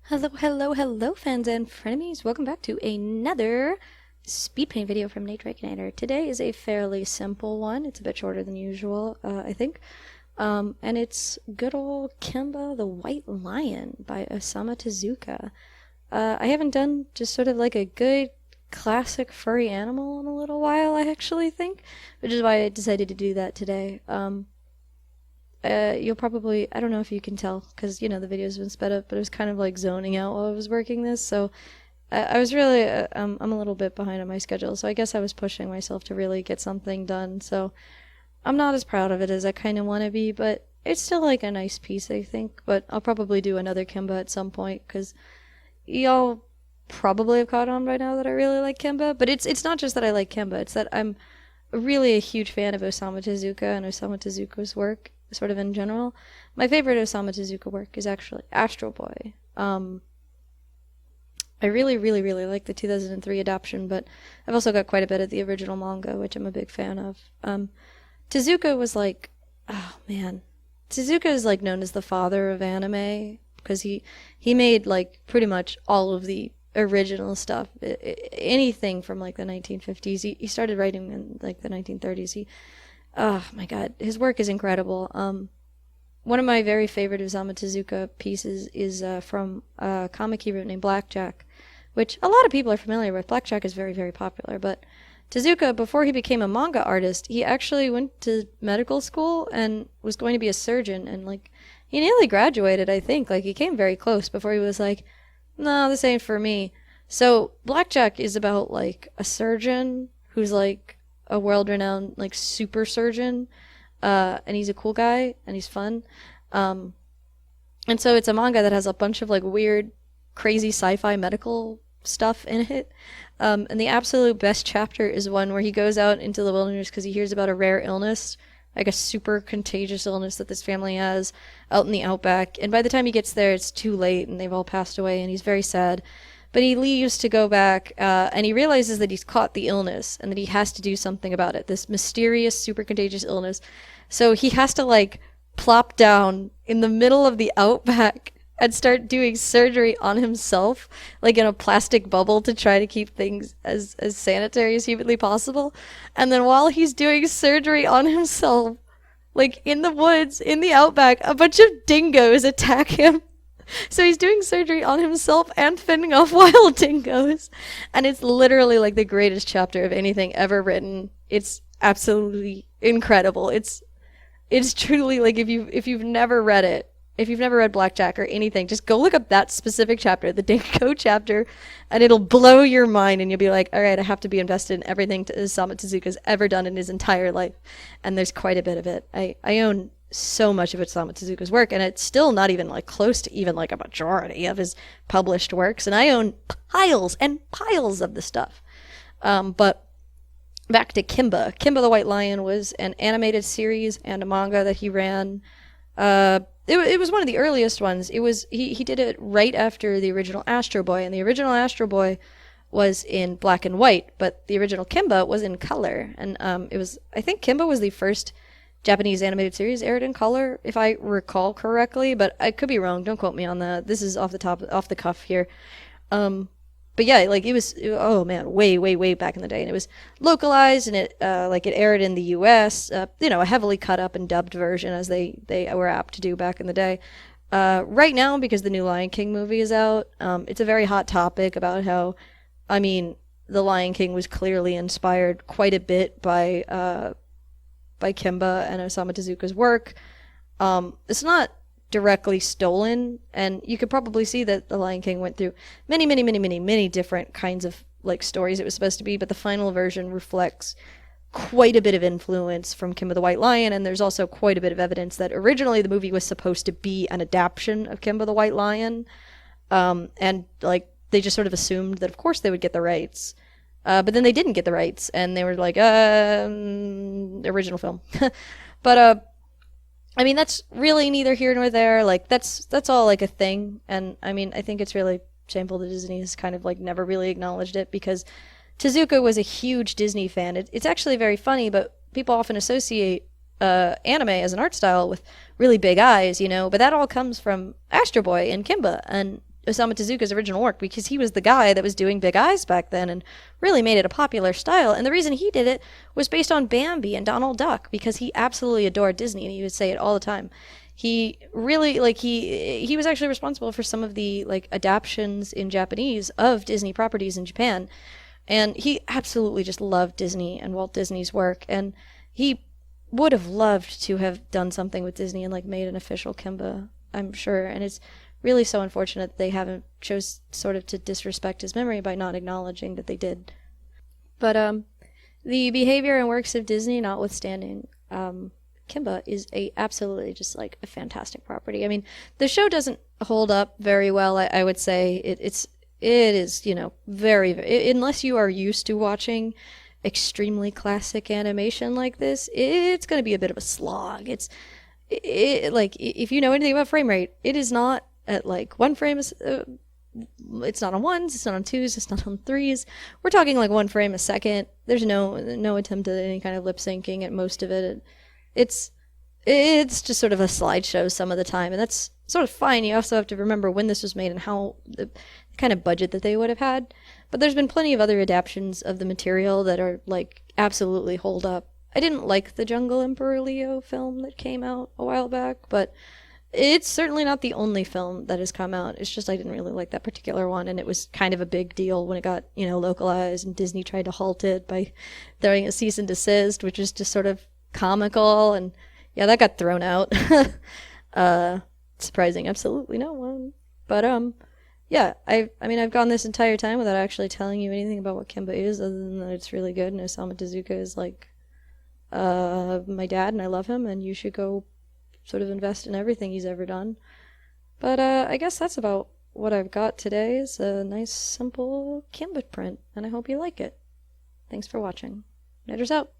Hello, hello, hello, fans and frenemies. Welcome back to another speed paint video from Nate Drakenator. Today is a fairly simple one. It's a bit shorter than usual, I think. And it's good old Kimba the White Lion by Osamu Tezuka. I haven't done just sort of like a good classic furry animal in a little while, I actually think, which is why I decided to do that today. You'll probably, I don't know if you can tell, because, the video's been sped up, but I was kind of like zoning out while I was working this, so I was really, I'm a little bit behind on my schedule, so I guess I was pushing myself to really get something done, so I'm not as proud of it as I kind of want to be, but it's still like a nice piece, I think, but I'll probably do another Kimba at some point, because y'all probably have caught on by now that I really like Kimba, but it's not just that I like Kimba, it's that I'm really a huge fan of Osamu Tezuka and Osamu Tezuka's work, sort of in general. My favorite Osamu Tezuka work is actually Astro Boy. I really, really, really like the 2003 adaptation, but I've also got quite a bit of the original manga, which I'm a big fan of. Tezuka was like, oh man, Tezuka is like known as the father of anime because he made like pretty much all of the original stuff, anything from like the 1950s. He started writing in like the 1930s. Oh my god, his work is incredible. One of my very favorite Osamu Tezuka pieces is from a comic he wrote named Blackjack, which a lot of people are familiar with. Blackjack is very, very popular, but Tezuka, before he became a manga artist, he actually went to medical school and was going to be a surgeon, and like he nearly graduated, I think. Like he came very close before he was like, no, this ain't for me. So Blackjack is about like a surgeon who's like a world-renowned like super surgeon, and he's a cool guy and he's fun, and so it's a manga that has a bunch of like weird, crazy sci-fi medical stuff in it. And the absolute best chapter is one where he goes out into the wilderness because he hears about a rare illness, like a super contagious illness that this family has out in the outback. And by the time he gets there, it's too late and they've all passed away, and he's very sad. But he leaves to go back, and he realizes that he's caught the illness and that he has to do something about it, this mysterious, super contagious illness. So he has to, like, plop down in the middle of the outback and start doing surgery on himself, like in a plastic bubble, to try to keep things as sanitary as humanly possible. And then while he's doing surgery on himself, like in the woods, in the outback, a bunch of dingoes attack him. So he's doing surgery on himself and fending off wild dingoes. And it's literally like the greatest chapter of anything ever written. It's absolutely incredible. It's truly like if you've never read it, if you've never read Blackjack or anything, just go look up that specific chapter, the Dingo chapter, and it'll blow your mind, and you'll be like, all right, I have to be invested in everything Osamu Tezuka's ever done in his entire life. And there's quite a bit of it. I own so much of Osamu Tezuka's work, and it's still not even like close to even like a majority of his published works, and I own piles and piles of the stuff. But back to Kimba. Kimba the White Lion was an animated series and a manga that he ran. It was one of the earliest ones. It was he did it right after the original Astro Boy, and the original Astro Boy was in black and white, but the original Kimba was in color. And it was, I think Kimba was the first Japanese animated series aired in color, if I recall correctly, but I could be wrong. Don't quote me on that. This is off the cuff here. But yeah, like oh man, way, way, way back in the day, and it was localized, and it aired in the U.S. A heavily cut up and dubbed version, as they were apt to do back in the day. Right now, because the new Lion King movie is out, it's a very hot topic about how, the Lion King was clearly inspired quite a bit by Kimba and Osamu Tezuka's work. It's not directly stolen, and you could probably see that the Lion King went through many, many, many, many, many different kinds of like stories it was supposed to be, but the final version reflects quite a bit of influence from Kimba the White Lion, and there's also quite a bit of evidence that originally the movie was supposed to be an adaptation of Kimba the White Lion, and like they just sort of assumed that of course they would get the rights, but then they didn't get the rights, and they were like, original film. But that's really neither here nor there. Like, that's all, like, a thing. And, I think it's really shameful that Disney has kind of, like, never really acknowledged it, because Tezuka was a huge Disney fan. It's actually very funny, but people often associate anime as an art style with really big eyes, but that all comes from Astro Boy and Kimba. And Osamu Tezuka's original work, because he was the guy that was doing Big Eyes back then and really made it a popular style. And the reason he did it was based on Bambi and Donald Duck, because he absolutely adored Disney and he would say it all the time. He really like he was actually responsible for some of the like adaptions in Japanese of Disney properties in Japan. And he absolutely just loved Disney and Walt Disney's work, and he would have loved to have done something with Disney and like made an official Kimba, I'm sure. And it's really so unfortunate that they haven't chose sort of to disrespect his memory by not acknowledging that they did. But the behavior and works of Disney notwithstanding, Kimba is a absolutely just like a fantastic property. I mean, the show doesn't hold up very well. I would say it is, you know, unless you are used to watching extremely classic animation like this, it's going to be a bit of a slog. Like if you know anything about frame rate, it is not at like one frame. It's not on ones, it's not on twos, it's not on threes. We're talking like 1 frame a second. There's no attempt at any kind of lip syncing at most of it. It's just sort of a slideshow some of the time, and that's sort of fine. You also have to remember when this was made and how the kind of budget that they would have had. But there's been plenty of other adaptions of the material that are like absolutely hold up. I didn't like the Jungle Emperor Leo film that came out a while back, but it's certainly not the only film that has come out. It's just I didn't really like that particular one, and it was kind of a big deal when it got, you know, localized, and Disney tried to halt it by throwing a cease and desist, which is just sort of comical, and yeah, that got thrown out. Surprising absolutely no one. But yeah, I mean I've gone this entire time without actually telling you anything about what Kimba is, other than that it's really good, and Osamu Tezuka is like my dad, and I love him, and you should go sort of invest in everything he's ever done. But I guess that's about what I've got today. Is a nice simple Kimba print, and I hope you like it. Thanks for watching. Knitter's out.